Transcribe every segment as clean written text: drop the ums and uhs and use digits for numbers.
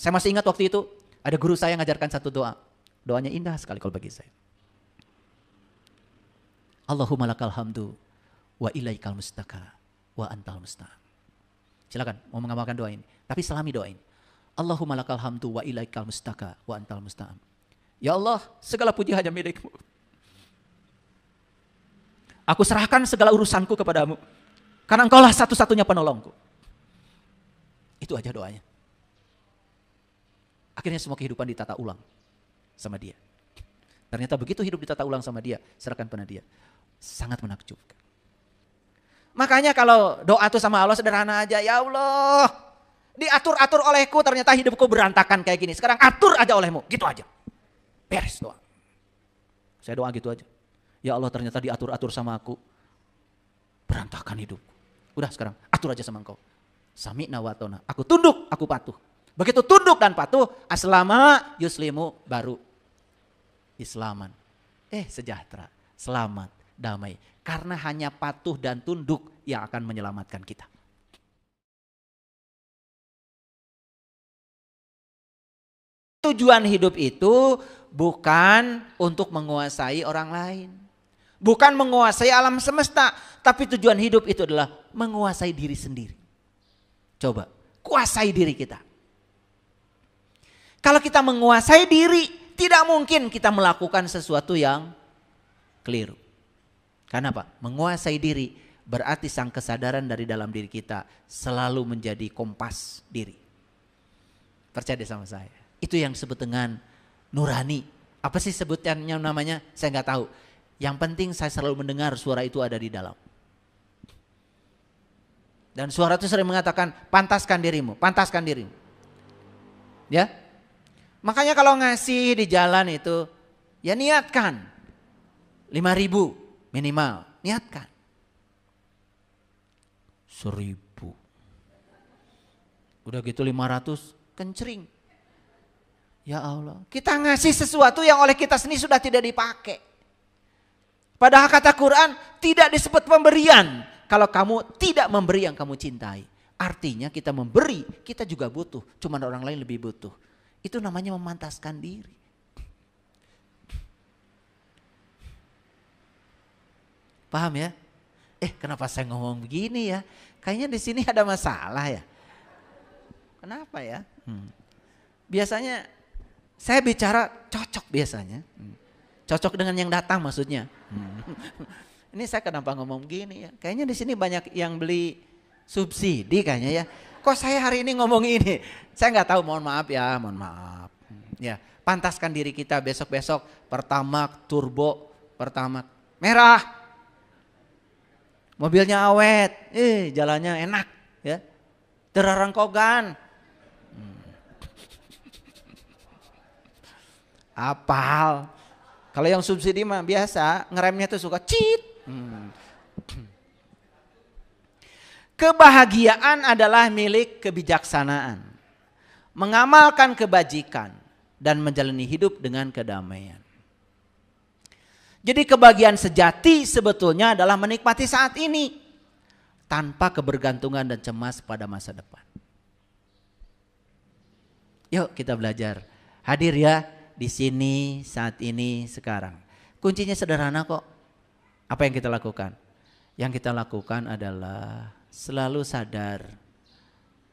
Saya masih ingat waktu itu ada guru saya ngajarkan satu doa. Doanya indah sekali kalau bagi saya. Allahumma lakal hamdu wa ilaikal mustaka wa antal musta'an. Silakan mau mengamalkan doa ini. Tapi selami doa ini. Allahumma lakal hamdu wa ilaikal mustaka wa antal musta'an. Ya Allah, segala puji hanya milik-Mu. Aku serahkan segala urusanku kepadamu. Karena Engkaulah satu-satunya penolongku. Itu aja doanya. Akhirnya semua kehidupan ditata ulang sama dia. Ternyata begitu hidup ditata ulang sama dia, serahkan pada dia. Sangat menakjubkan. Makanya kalau doa itu sama Allah sederhana aja. Ya Allah, diatur-atur olehku, ternyata hidupku berantakan kayak gini. Sekarang atur aja olehmu, gitu aja. Beres doa. Saya doa gitu aja. Ya Allah, ternyata diatur-atur sama aku, berantakan hidupku. Udah sekarang atur aja sama Engkau. Sami'na wa ata'na. Aku tunduk, aku patuh. Begitu tunduk dan patuh, aslama yuslimu, baru Islaman. Sejahtera, selamat, damai. Karena hanya patuh dan tunduk yang akan menyelamatkan kita. Tujuan hidup itu bukan untuk menguasai orang lain. Bukan menguasai alam semesta. Tapi tujuan hidup itu adalah menguasai diri sendiri. Coba, kuasai diri kita. Kalau kita menguasai diri, tidak mungkin kita melakukan sesuatu yang keliru. Karena apa? Menguasai diri berarti sang kesadaran dari dalam diri kita selalu menjadi kompas diri. Percaya deh sama saya. Itu yang disebut dengan nurani. Apa sih sebutannya namanya? Saya nggak tahu. Yang penting saya selalu mendengar suara itu ada di dalam. Dan suara itu sering mengatakan, pantaskan dirimu, pantaskan dirimu. Ya. Makanya kalau ngasih di jalan itu, ya niatkan. 5.000 minimal, niatkan. 1.000. Udah gitu 500, kencring. Ya Allah, kita ngasih sesuatu yang oleh kita sendiri sudah tidak dipakai. Padahal kata Quran tidak disebut pemberian. Kalau kamu tidak memberi yang kamu cintai. Artinya kita memberi, kita juga butuh. Cuma orang lain lebih butuh. Itu namanya memantaskan diri. Paham ya? Kenapa saya ngomong begini ya? Kayaknya di sini ada masalah ya. Kenapa ya? Biasanya saya bicara cocok biasanya. Cocok dengan yang datang maksudnya. Ini saya kenapa ngomong begini ya? Kayaknya di sini banyak yang beli subsidi kayaknya ya. Kok saya hari ini ngomong ini? Saya nggak tahu, mohon maaf ya, mohon maaf. Ya, pantaskan diri kita besok-besok Pertamax turbo, Pertamax merah. Mobilnya awet, jalannya enak ya. Terarangkogan. Apal. Kalau yang subsidi mah biasa, ngeremnya tuh suka cit. Kebahagiaan adalah milik kebijaksanaan. Mengamalkan kebajikan dan menjalani hidup dengan kedamaian. Jadi kebahagiaan sejati sebetulnya adalah menikmati saat ini tanpa kebergantungan dan cemas pada masa depan. Yuk kita belajar. Hadir ya di sini saat ini sekarang. Kuncinya sederhana kok. Apa yang kita lakukan? Yang kita lakukan adalah selalu sadar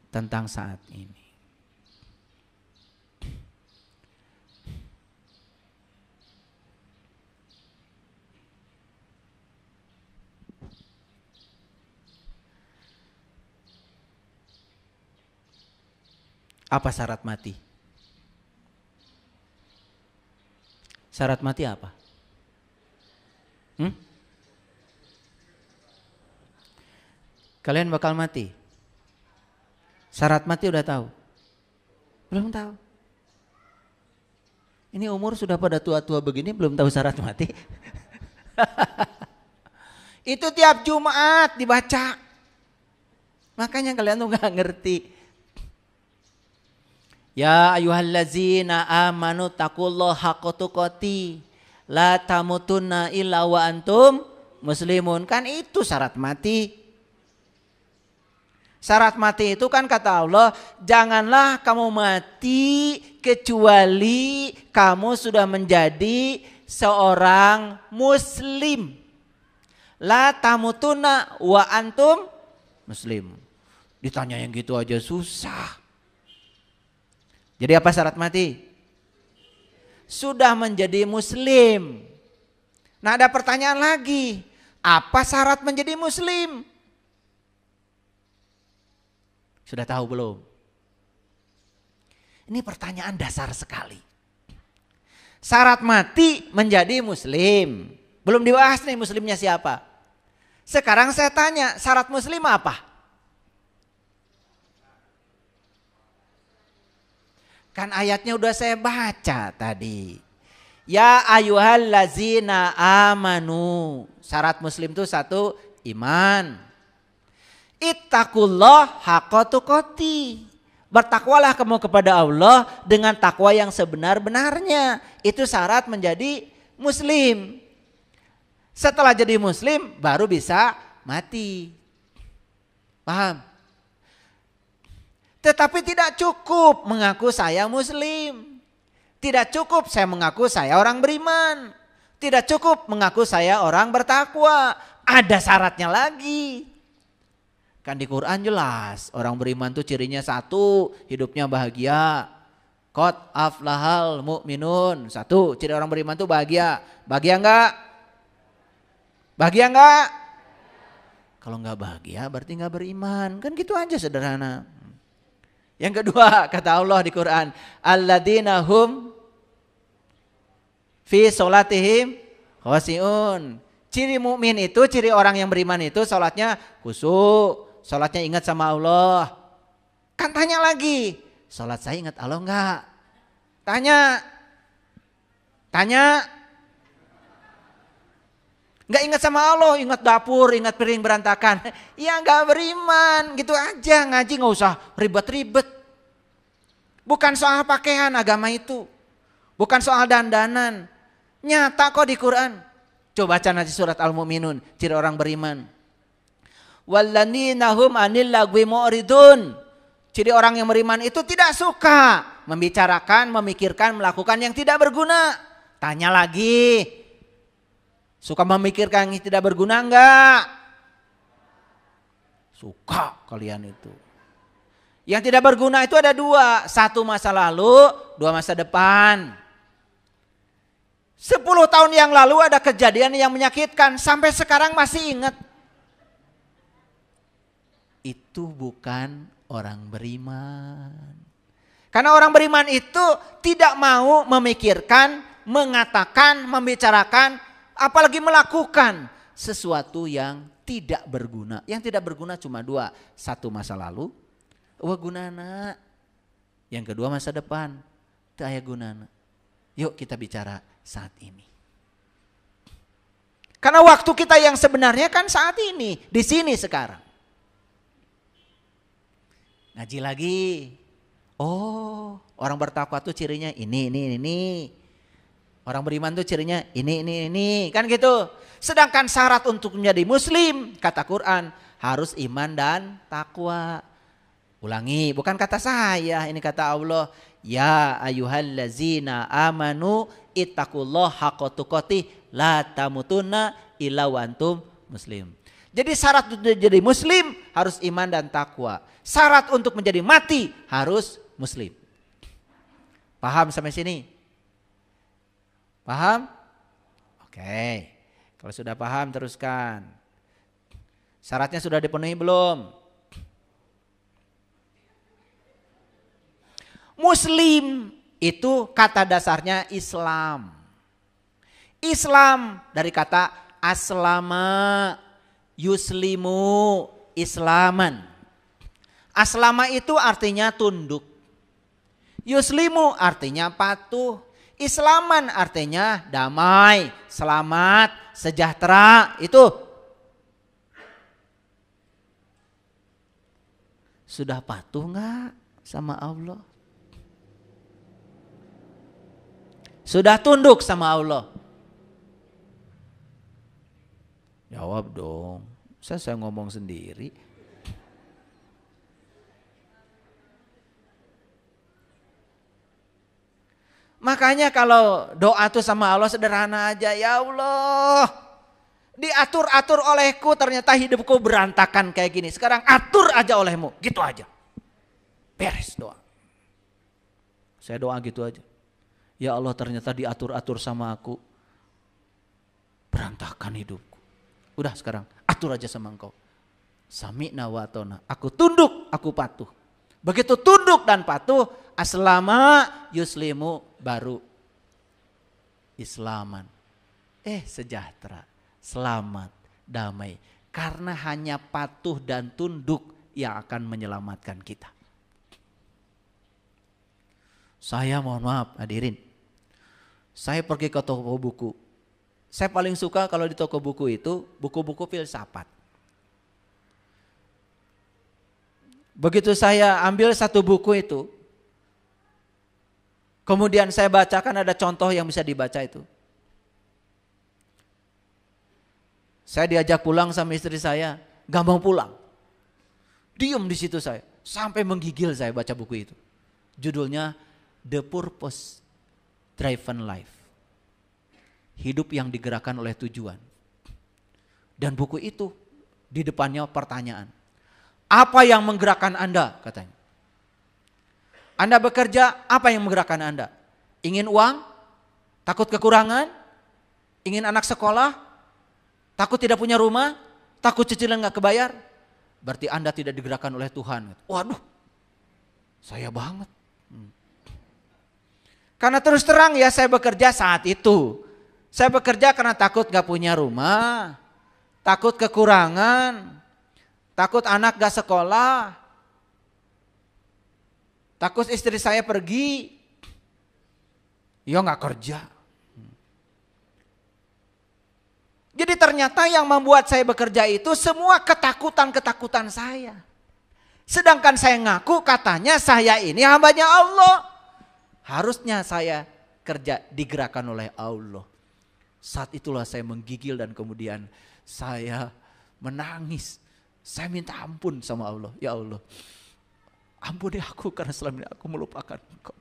tentang saat ini. Apa syarat mati? Syarat mati apa? Kalian bakal mati. Syarat mati udah tahu? Belum tahu. Ini umur sudah pada tua-tua begini belum tahu syarat mati. Itu tiap Jumat dibaca. Makanya kalian tuh gak ngerti. Ya ayyuhallazina amanu taqullaha haqqa tuqatih la tamutunna illa wa antum muslimun. Kan itu syarat mati. Syarat mati itu kan kata Allah, janganlah kamu mati kecuali kamu sudah menjadi seorang muslim. La tamutunna wa antum muslim. Ditanya yang gitu aja susah. Jadi apa syarat mati? Sudah menjadi muslim. Nah ada pertanyaan lagi. Apa syarat menjadi muslim? Sudah tahu belum? Ini pertanyaan dasar sekali. Syarat mati menjadi muslim. Belum dibahas nih muslimnya siapa. Sekarang saya tanya, syarat muslim apa? Kan ayatnya udah saya baca tadi. Ya ayyuhallazina amanu. Syarat muslim itu satu, iman. Ittaqullah haqqa tuqati. Bertakwalah kamu kepada Allah dengan takwa yang sebenar-benarnya. Itu syarat menjadi muslim. Setelah jadi muslim baru bisa mati. Paham? Tetapi tidak cukup mengaku saya muslim. Tidak cukup saya mengaku saya orang beriman. Tidak cukup mengaku saya orang bertakwa. Ada syaratnya lagi. Kan di Quran jelas orang beriman tuh cirinya satu, hidupnya bahagia. Qad aflahal mu'minun. Satu, ciri orang beriman tuh bahagia. Bahagia enggak? Bahagia enggak? Kalau enggak bahagia berarti enggak beriman. Kan gitu aja sederhana. Yang kedua kata Allah di Quran, alladzina hum fi sholatihim khashi'un. Ciri mukmin itu, ciri orang yang beriman itu sholatnya khusyuk, sholatnya ingat sama Allah. Kan tanya lagi, sholat saya ingat Allah enggak? Tanya. Enggak ingat sama Allah, ingat dapur, ingat piring berantakan. Ya enggak beriman, gitu aja ngaji enggak usah ribet-ribet. Bukan soal pakaian agama itu. Bukan soal dandanan. Nyata kok di Quran. Coba baca nanti surat Al-Mu'minun, ciri orang beriman. Walladzina hum 'anil lagwi mu'ridun. Ciri orang yang beriman itu tidak suka membicarakan, memikirkan, melakukan yang tidak berguna. Tanya lagi. Suka memikirkan yang tidak berguna enggak? Suka kalian itu. Yang tidak berguna itu ada dua. Satu masa lalu, dua masa depan. 10 tahun yang lalu ada kejadian yang menyakitkan. Sampai sekarang masih ingat. Itu bukan orang beriman. Karena orang beriman itu tidak mau memikirkan, mengatakan, membicarakan, apalagi melakukan sesuatu yang tidak berguna. Yang tidak berguna cuma dua. Satu masa lalu, wa gunana. Yang kedua masa depan, teu aya gunana. Yuk kita bicara saat ini. Karena waktu kita yang sebenarnya kan saat ini, di sini sekarang. Ngaji lagi. Oh, orang bertakwa tuh cirinya ini. Orang beriman tuh cirinya ini. Kan gitu. Sedangkan syarat untuk menjadi muslim, kata Quran, harus iman dan takwa. Ulangi, bukan kata saya, ini kata Allah. Ya ayyuhallazina amanu ittaqullaha haqqa tuqatih la tamutunna illa wa antum muslim. Jadi syarat untuk menjadi muslim harus iman dan takwa. Syarat untuk menjadi mati harus muslim. Paham sampai sini? Paham? Oke. Kalau sudah paham teruskan. Syaratnya sudah dipenuhi belum? Muslim itu kata dasarnya Islam. Islam dari kata aslama, yuslimu, islaman. Aslama itu artinya tunduk. Yuslimu artinya patuh. Islaman artinya damai, selamat, sejahtera. Itu sudah patuh enggak sama Allah? Sudah tunduk sama Allah? Jawab dong. Saya ngomong sendiri. Makanya kalau doa tuh sama Allah sederhana aja. Ya Allah, diatur-atur olehku, ternyata hidupku berantakan kayak gini. Sekarang atur aja olehmu, gitu aja. Beres doa. Saya doa gitu aja. Ya Allah, ternyata diatur-atur sama aku, berantakan hidupku. Udah sekarang atur aja sama engkau. Sami'na wa atona. Aku tunduk, aku patuh. Begitu tunduk dan patuh, aslama yuslimu, baru islaman. Sejahtera, selamat, damai. Karena hanya patuh dan tunduk yang akan menyelamatkan kita. Saya mohon maaf hadirin. Saya pergi ke toko buku. Saya paling suka kalau di toko buku itu buku-buku filsafat. Begitu saya ambil satu buku itu, kemudian saya bacakan, ada contoh yang bisa dibaca itu. Saya diajak pulang sama istri saya, gak mau pulang. Diam di situ saya, sampai menggigil saya baca buku itu. Judulnya The Purpose Driven Life. Hidup yang digerakkan oleh tujuan. Dan buku itu di depannya pertanyaan. Apa yang menggerakkan Anda, katanya. Anda bekerja, apa yang menggerakkan Anda? Ingin uang? Takut kekurangan? Ingin anak sekolah? Takut tidak punya rumah? Takut cicilan gak kebayar? Berarti Anda tidak digerakkan oleh Tuhan. Waduh, saya banget. Karena terus terang ya, saya bekerja saat itu. Saya bekerja karena takut gak punya rumah, takut kekurangan, takut anak gak sekolah, takut istri saya pergi, ya gak kerja. Jadi ternyata yang membuat saya bekerja itu semua ketakutan-ketakutan saya. Sedangkan saya ngaku katanya saya ini hambanya Allah. Harusnya saya kerja digerakkan oleh Allah. Saat itulah saya menggigil dan kemudian saya menangis. Saya minta ampun sama Allah. Ya Allah, ampuni aku karena selama ini aku melupakan Engkau.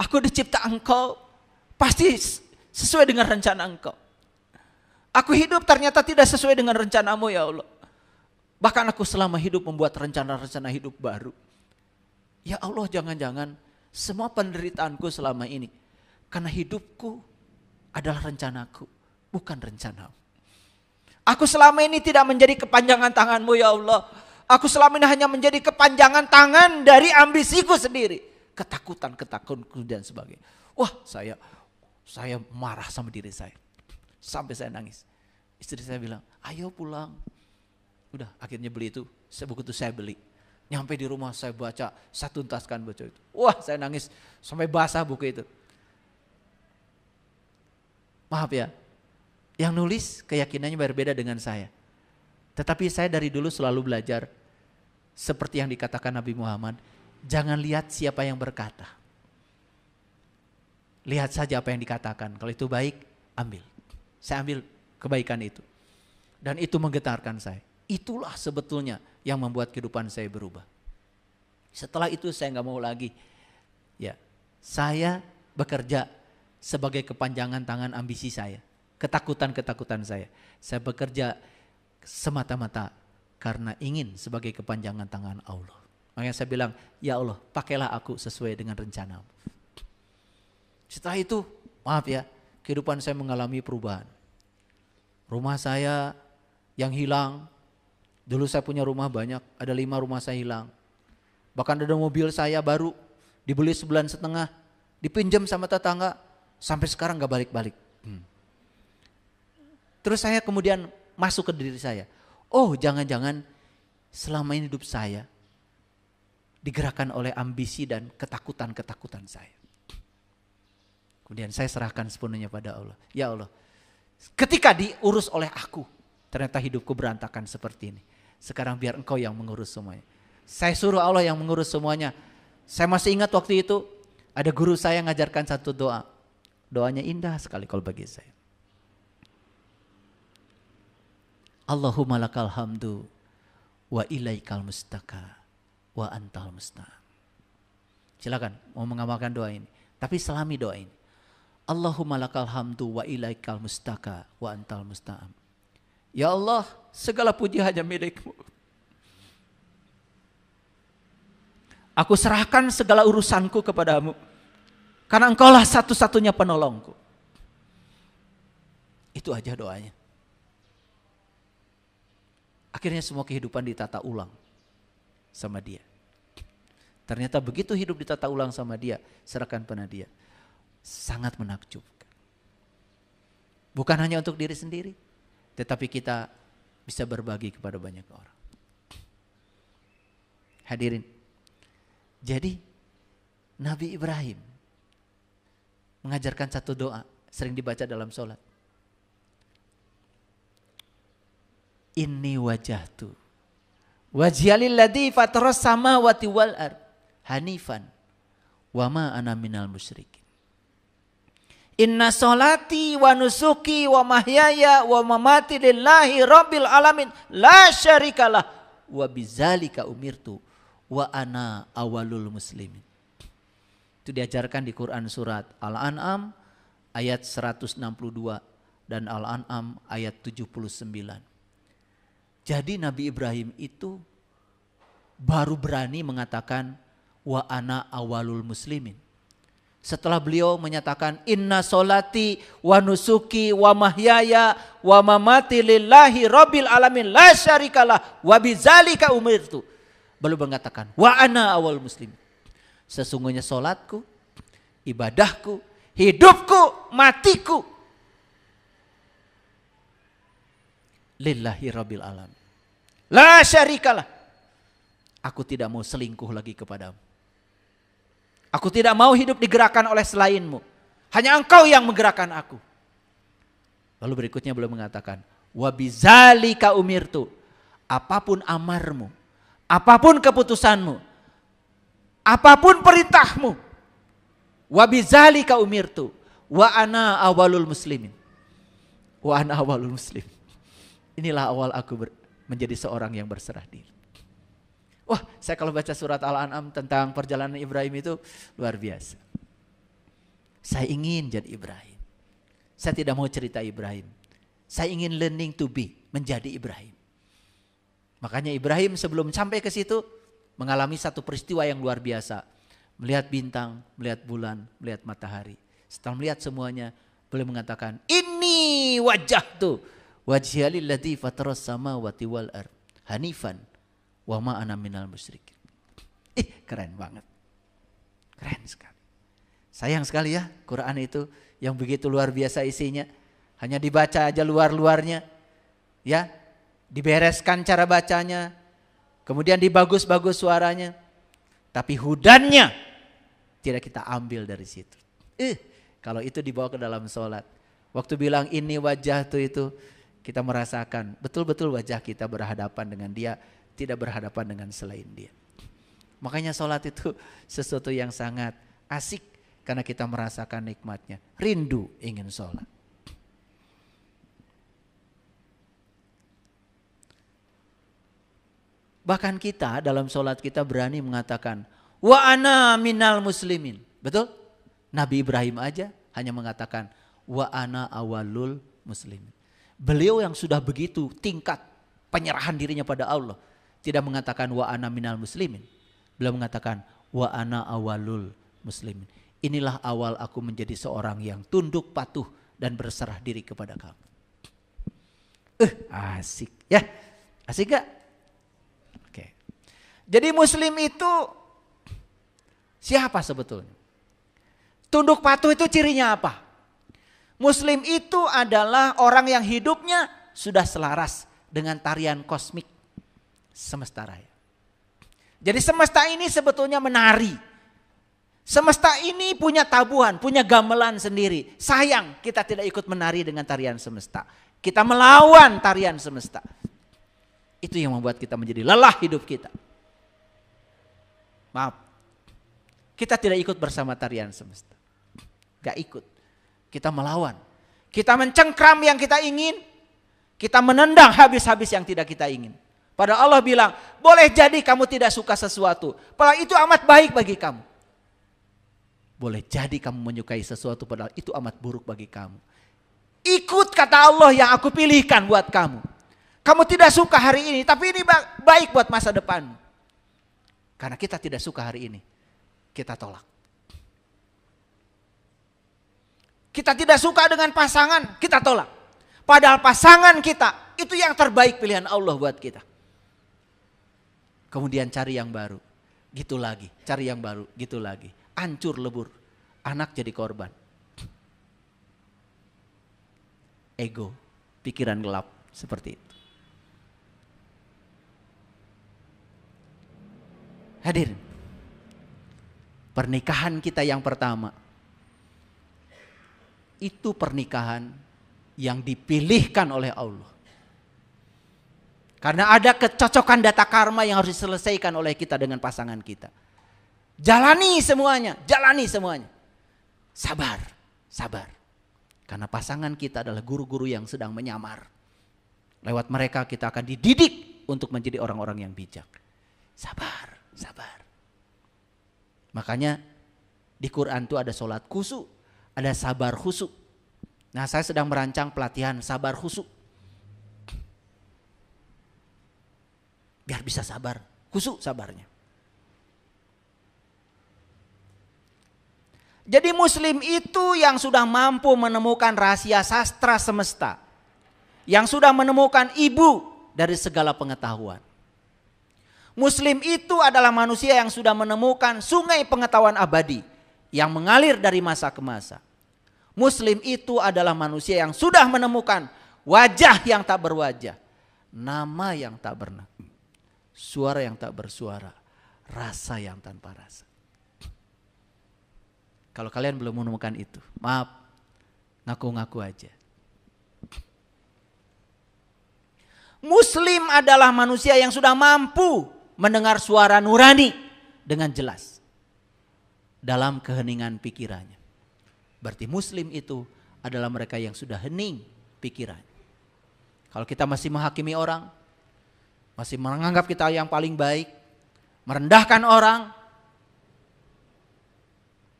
Aku dicipta Engkau, pasti sesuai dengan rencana Engkau. Aku hidup ternyata tidak sesuai dengan rencanamu ya Allah. Bahkan aku selama hidup membuat rencana-rencana hidup baru. Ya Allah, jangan-jangan semua penderitaanku selama ini karena hidupku adalah rencanaku, bukan rencanamu. Aku selama ini tidak menjadi kepanjangan tanganmu ya Allah. Aku selama ini hanya menjadi kepanjangan tangan dari ambisiku sendiri. Ketakutan-ketakutanku dan sebagainya. Wah, saya marah sama diri saya. Sampai saya nangis. Istri saya bilang, ayo pulang. Udah, akhirnya beli itu. Buku itu saya beli. Nyampe di rumah saya baca, saya tuntaskan baca itu. Wah, saya nangis sampai basah buku itu. Maaf ya, yang nulis keyakinannya berbeda dengan saya. Tetapi saya dari dulu selalu belajar seperti yang dikatakan Nabi Muhammad, jangan lihat siapa yang berkata. Lihat saja apa yang dikatakan. Kalau itu baik, ambil. Saya ambil kebaikan itu. Dan itu menggetarkan saya. Itulah sebetulnya yang membuat kehidupan saya berubah. Setelah itu saya nggak mau lagi. Ya, saya bekerja sebagai kepanjangan tangan ambisi saya. Ketakutan-ketakutan saya. Saya bekerja semata-mata karena ingin sebagai kepanjangan tangan Allah. Makanya saya bilang, ya Allah, pakailah aku sesuai dengan rencanamu. Setelah itu, maaf ya, kehidupan saya mengalami perubahan. Rumah saya yang hilang, dulu saya punya rumah banyak, ada 5 rumah saya hilang. Bahkan ada mobil saya baru, dibeli 1,5 bulan, dipinjam sama tetangga, sampai sekarang gak balik-balik. Terus saya kemudian masuk ke diri saya, oh jangan-jangan selama ini hidup saya digerakkan oleh ambisi dan ketakutan-ketakutan saya. Kemudian saya serahkan sepenuhnya pada Allah. Ya Allah, ketika diurus oleh aku, ternyata hidupku berantakan seperti ini. Sekarang biar Engkau yang mengurus semuanya. Saya suruh Allah yang mengurus semuanya. Saya masih ingat waktu itu ada guru saya yang ngajarkan satu doa. Doanya indah sekali kalau bagi saya. Allahumma lakal hamdu wa ilaikal mustaka wa antal musta'an. Silakan mau mengamalkan doa ini. Tapi selami doa ini. Allahumma lakal hamdu wa ilaikal mustaka wa antal musta'am. Ya Allah, segala puji hanya milik-Mu. Aku serahkan segala urusanku kepadamu. Karena Engkaulah satu-satunya penolongku. Itu aja doanya. Akhirnya semua kehidupan ditata ulang sama Dia. Ternyata begitu hidup ditata ulang sama Dia, serahkan pada Dia. Sangat menakjubkan. Bukan hanya untuk diri sendiri, tetapi kita bisa berbagi kepada banyak orang. Hadirin, jadi Nabi Ibrahim mengajarkan satu doa, sering dibaca dalam sholat. Inni wajahtu wajhialil ladzi fataras samawati wal ard hanifan wa ma ana minal musyrikin. Inna sholati wa nusuki wa mahyaya wa mamati lillahi rabbil alamin la syarikalah wa bizalika umirtu wa ana awalul muslimin. Itu diajarkan di Quran surat Al-An'am ayat 162 dan Al-An'am ayat 79. Jadi Nabi Ibrahim itu baru berani mengatakan wa ana awalul muslimin. Setelah beliau menyatakan inna solati wa nusuki wa mahyaya wa mamati lillahi rabbil alamin la syarikalah wa bizalika umirtu. Beliau mengatakan wa ana awal muslim. Sesungguhnya solatku, ibadahku, hidupku, matiku lillahi rabbil alamin. La syarikalah. Aku tidak mau selingkuh lagi kepadamu. Aku tidak mau hidup digerakkan oleh selainmu. Hanya Engkau yang menggerakkan aku. Lalu berikutnya beliau mengatakan, wa bizalika umirtu. Apapun amarmu, apapun keputusanmu, apapun perintahmu, wa bizalika umirtu, wa ana awalul muslimin. Wa ana awalul muslim. Inilah awal aku menjadi seorang yang berserah diri. Wah, saya kalau baca surat Al-An'am tentang perjalanan Ibrahim itu luar biasa. Saya ingin jadi Ibrahim. Saya tidak mau cerita Ibrahim. Saya ingin learning to be, menjadi Ibrahim. Makanya Ibrahim sebelum sampai ke situ mengalami satu peristiwa yang luar biasa. Melihat bintang, melihat bulan, melihat matahari. Setelah melihat semuanya, beliau mengatakan, "Inni wajjahtu wajhiyalil ladzi fataras samawati wal ard hanifan wa ma ana minal musyrikin." Keren banget. Keren sekali. Sayang sekali ya Quran itu yang begitu luar biasa isinya. Hanya dibaca aja luar-luarnya. Ya, dibereskan cara bacanya. Kemudian dibagus-bagus suaranya. Tapi hudannya tidak kita ambil dari situ. Kalau itu dibawa ke dalam sholat. Waktu bilang ini wajah itu kita merasakan betul-betul wajah kita berhadapan dengan Dia. Tidak berhadapan dengan selain Dia. Makanya sholat itu sesuatu yang sangat asik karena kita merasakan nikmatnya. Rindu ingin sholat. Bahkan kita dalam sholat kita berani mengatakan wa ana minal muslimin. Betul? Nabi Ibrahim aja hanya mengatakan wa ana awalul muslimin. Beliau yang sudah begitu tingkat penyerahan dirinya pada Allah. Tidak mengatakan wa ana minal muslimin. Beliau mengatakan wa ana awalul muslimin. Inilah awal aku menjadi seorang yang tunduk patuh dan berserah diri kepada kamu. Asik ya. Asik gak? Oke. Jadi muslim itu siapa sebetulnya? Tunduk patuh itu cirinya apa? Muslim itu adalah orang yang hidupnya sudah selaras dengan tarian kosmik semesta raya. Jadi semesta ini sebetulnya menari. Semesta ini punya tabuhan, punya gamelan sendiri. Sayang kita tidak ikut menari dengan tarian semesta. Kita melawan tarian semesta. Itu yang membuat kita menjadi lelah hidup kita. Maaf. Kita tidak ikut bersama tarian semesta. Gak ikut. Kita melawan. Kita mencengkram yang kita ingin. Kita menendang habis-habis yang tidak kita ingin. Padahal Allah bilang, boleh jadi kamu tidak suka sesuatu. Padahal itu amat baik bagi kamu. Boleh jadi kamu menyukai sesuatu padahal itu amat buruk bagi kamu. Ikut kata Allah yang aku pilihkan buat kamu. Kamu tidak suka hari ini, tapi ini baik buat masa depan. Karena kita tidak suka hari ini, kita tolak. Kita tidak suka dengan pasangan, kita tolak. Padahal pasangan kita itu yang terbaik pilihan Allah buat kita. Kemudian cari yang baru, gitu lagi, cari yang baru, gitu lagi. Hancur lebur, anak jadi korban. Ego, pikiran gelap seperti itu. Hadirin, pernikahan kita yang pertama, itu pernikahan yang dipilihkan oleh Allah. Karena ada kecocokan data karma yang harus diselesaikan oleh kita dengan pasangan kita. Jalani semuanya, jalani semuanya. Sabar, sabar. Karena pasangan kita adalah guru-guru yang sedang menyamar. Lewat mereka kita akan dididik untuk menjadi orang-orang yang bijak. Sabar, sabar. Makanya di Quran itu ada sholat khusyuk, ada sabar khusyuk. Nah, saya sedang merancang pelatihan sabar khusyuk. Biar bisa sabar, khusyuk sabarnya. Jadi muslim itu yang sudah mampu menemukan rahasia sastra semesta. Yang sudah menemukan ibu dari segala pengetahuan. Muslim itu adalah manusia yang sudah menemukan sungai pengetahuan abadi yang mengalir dari masa ke masa. Muslim itu adalah manusia yang sudah menemukan wajah yang tak berwajah, nama yang tak bernama, suara yang tak bersuara, rasa yang tanpa rasa. Kalau kalian belum menemukan itu, maaf, ngaku-ngaku aja. Muslim adalah manusia yang sudah mampu mendengar suara nurani dengan jelas dalam keheningan pikirannya. Berarti muslim itu adalah mereka yang sudah hening pikiran. Kalau kita masih menghakimi orang, masih menganggap kita yang paling baik, merendahkan orang,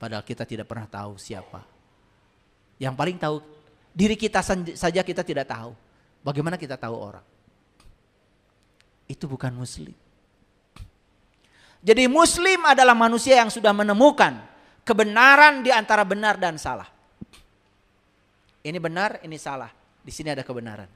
padahal kita tidak pernah tahu siapa. Yang paling tahu diri kita saja kita tidak tahu. Bagaimana kita tahu orang? Itu bukan muslim. Jadi muslim adalah manusia yang sudah menemukan kebenaran di antara benar dan salah. Ini benar, ini salah. Di sini ada kebenaran.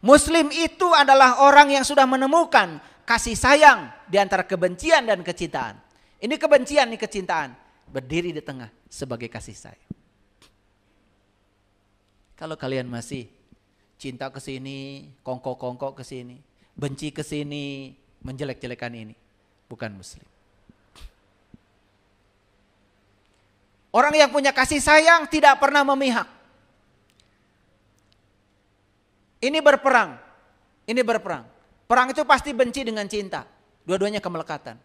Muslim itu adalah orang yang sudah menemukan kasih sayang di antara kebencian dan kecintaan. Ini kebencian, ini kecintaan. Berdiri di tengah sebagai kasih sayang. Kalau kalian masih cinta ke sini, kongkok-kongkok ke sini, benci ke sini, menjelek-jelekan ini, bukan muslim. Orang yang punya kasih sayang tidak pernah memihak. Ini berperang, ini berperang. Perang itu pasti benci dengan cinta. Dua-duanya kemelekatan.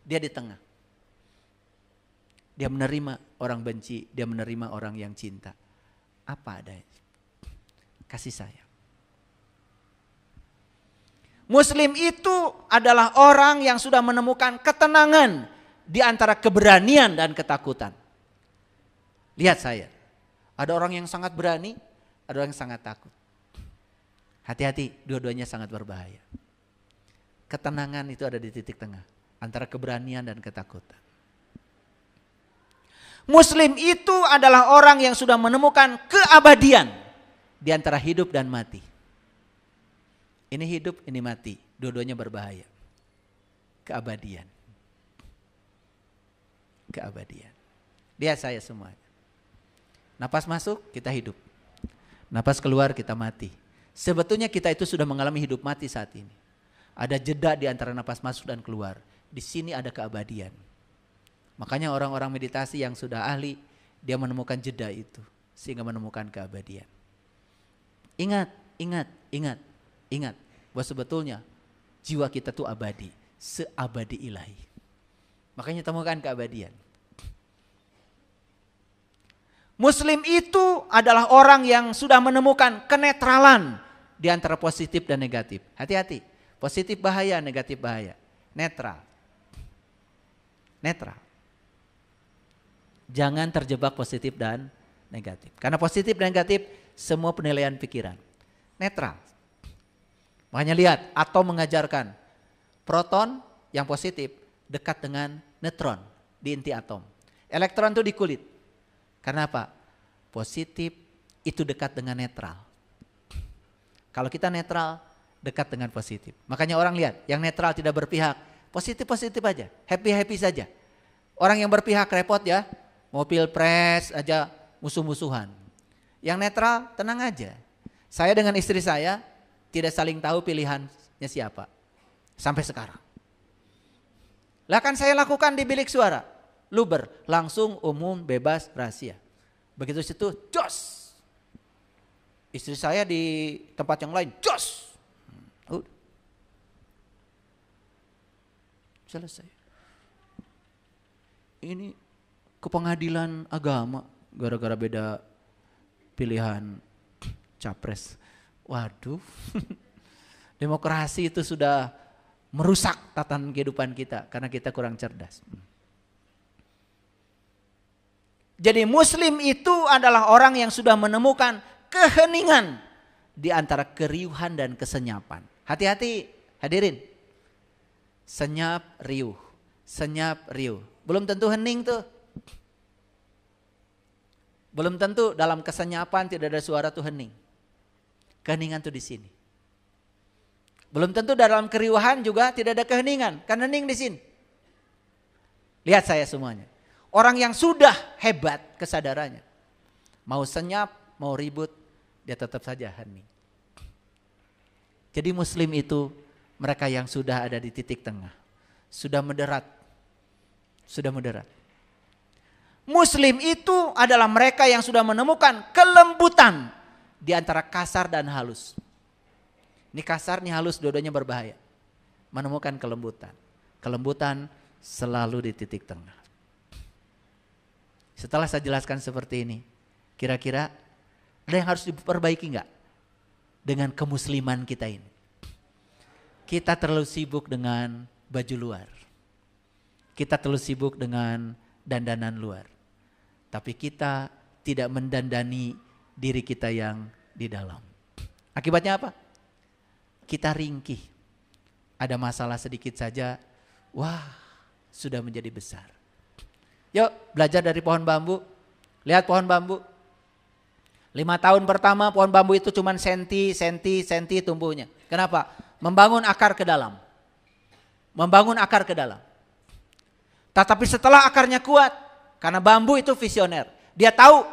Dia di tengah. Dia menerima orang benci, dia menerima orang yang cinta. Apa adanya? Kasih sayang. Muslim itu adalah orang yang sudah menemukan ketenangan di antara keberanian dan ketakutan. Lihat saya, ada orang yang sangat berani, ada orang yang sangat takut. Hati-hati, dua-duanya sangat berbahaya. Ketenangan itu ada di titik tengah, antara keberanian dan ketakutan. Muslim itu adalah orang yang sudah menemukan keabadian di antara hidup dan mati. Ini hidup, ini mati. Dua-duanya berbahaya. Keabadian. Keabadian. Lihat saya semuanya. Napas masuk, kita hidup. Napas keluar, kita mati. Sebetulnya kita itu sudah mengalami hidup mati saat ini. Ada jeda di antara napas masuk dan keluar. Di sini ada keabadian. Makanya orang-orang meditasi yang sudah ahli, dia menemukan jeda itu. Sehingga menemukan keabadian. Ingat, ingat, ingat, ingat. Bahwa sebetulnya jiwa kita tuh abadi. Seabadi ilahi. Makanya temukan keabadian. Muslim itu adalah orang yang sudah menemukan kenetralan di antara positif dan negatif. Hati-hati. Positif bahaya, negatif bahaya. Netral. Netral. Jangan terjebak positif dan negatif. Karena positif dan negatif semua penilaian pikiran. Netral. Makanya lihat, atom mengajarkan proton yang positif dekat dengan neutron di inti atom. Elektron itu di kulit. Karena apa? Positif itu dekat dengan netral. Kalau kita netral, dekat dengan positif. Makanya orang lihat, yang netral tidak berpihak, positif-positif aja, happy-happy saja. Orang yang berpihak repot ya, mau pilpres aja musuh-musuhan. Yang netral tenang aja. Saya dengan istri saya tidak saling tahu pilihannya siapa. Sampai sekarang. Lah kan saya lakukan di bilik suara. Luber, langsung umum, bebas, rahasia. Begitu situ, jos. Istri saya di tempat yang lain, jos. Udah. Selesai. Ini ke pengadilan agama gara-gara beda pilihan capres. Waduh. Demokrasi itu sudah merusak tatanan kehidupan kita karena kita kurang cerdas. Jadi muslim itu adalah orang yang sudah menemukan keheningan di antara keriuhan dan kesenyapan. Hati-hati hadirin. Senyap riuh, senyap riuh. Belum tentu hening tuh. Belum tentu dalam kesenyapan tidak ada suara tuh hening. Keheningan tuh di sini. Belum tentu dalam keriuhan juga tidak ada keheningan, kan hening di sini. Lihat saya semuanya. Orang yang sudah hebat kesadarannya, mau senyap, mau ribut, dia tetap saja hening. Jadi muslim itu mereka yang sudah ada di titik tengah, sudah moderat, sudah moderat. Muslim itu adalah mereka yang sudah menemukan kelembutan di antara kasar dan halus. Ini kasar, ini halus, dua-duanya berbahaya. Menemukan kelembutan. Kelembutan selalu di titik tengah. Setelah saya jelaskan seperti ini, kira-kira ada yang harus diperbaiki enggak dengan kemusliman kita ini? Kita terlalu sibuk dengan baju luar. Kita terlalu sibuk dengan dandanan luar. Tapi kita tidak mendandani diri kita yang di dalam. Akibatnya apa? Kita ringkih. Ada masalah sedikit saja, wah sudah menjadi besar. Yuk belajar dari pohon bambu. Lihat pohon bambu. 5 tahun pertama pohon bambu itu cuma senti tumbuhnya. Kenapa? Membangun akar ke dalam. Membangun akar ke dalam. Tetapi setelah akarnya kuat, karena bambu itu visioner. Dia tahu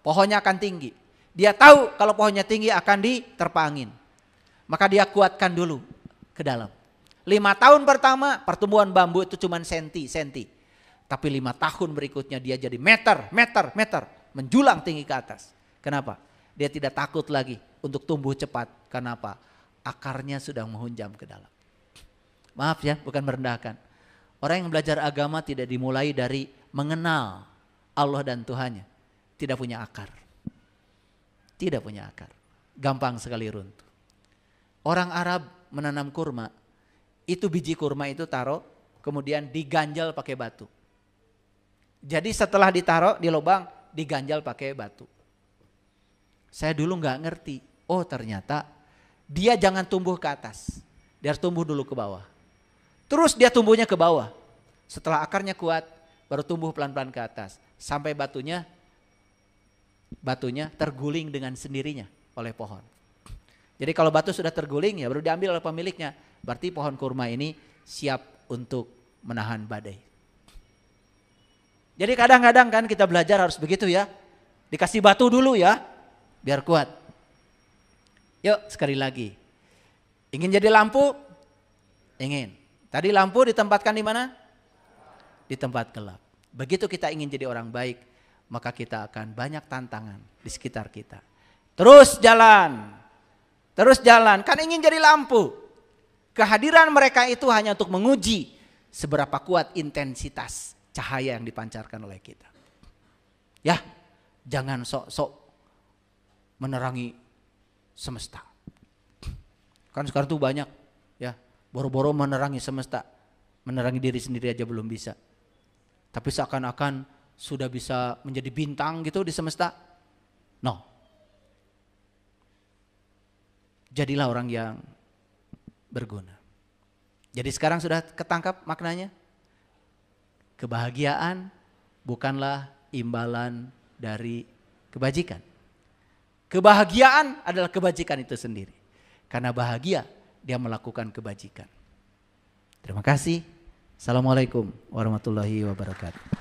pohonnya akan tinggi. Dia tahu kalau pohonnya tinggi akan diterpa angin. Maka dia kuatkan dulu ke dalam. 5 tahun pertama pertumbuhan bambu itu cuma senti. Tapi 5 tahun berikutnya dia jadi meter. Menjulang tinggi ke atas. Kenapa? Dia tidak takut lagi untuk tumbuh cepat. Kenapa? Akarnya sudah menghunjam ke dalam. Maaf ya, bukan merendahkan. Orang yang belajar agama tidak dimulai dari mengenal Allah dan Tuhannya. Tidak punya akar. Tidak punya akar. Gampang sekali runtuh. Orang Arab menanam kurma. Itu biji kurma itu taruh, kemudian diganjal pakai batu. Jadi setelah ditaruh di lubang, diganjal pakai batu. Saya dulu nggak ngerti. Oh ternyata dia jangan tumbuh ke atas. Dia harus tumbuh dulu ke bawah. Terus dia tumbuhnya ke bawah. Setelah akarnya kuat, baru tumbuh pelan-pelan ke atas. Sampai batunya terguling dengan sendirinya oleh pohon. Jadi kalau batu sudah terguling ya baru diambil oleh pemiliknya. Berarti pohon kurma ini siap untuk menahan badai. Jadi kadang-kadang kan kita belajar harus begitu ya. Dikasih batu dulu ya, biar kuat. Yuk sekali lagi. Ingin jadi lampu? Ingin. Tadi lampu ditempatkan di mana? Di tempat gelap. Begitu kita ingin jadi orang baik, maka kita akan banyak tantangan di sekitar kita. Terus jalan. Kan ingin jadi lampu. Kehadiran mereka itu hanya untuk menguji seberapa kuat intensitas cahaya yang dipancarkan oleh kita. Ya, jangan sok-sok menerangi semesta. Kan sekarang tuh banyak ya, boro-boro menerangi semesta. Menerangi diri sendiri aja belum bisa. Tapi seakan-akan sudah bisa menjadi bintang gitu di semesta. No. Jadilah orang yang berguna. Jadi sekarang sudah ketangkap maknanya? Kebahagiaan bukanlah imbalan dari kebajikan. Kebahagiaan adalah kebajikan itu sendiri. Karena bahagia dia melakukan kebajikan. Terima kasih. Assalamualaikum warahmatullahi wabarakatuh.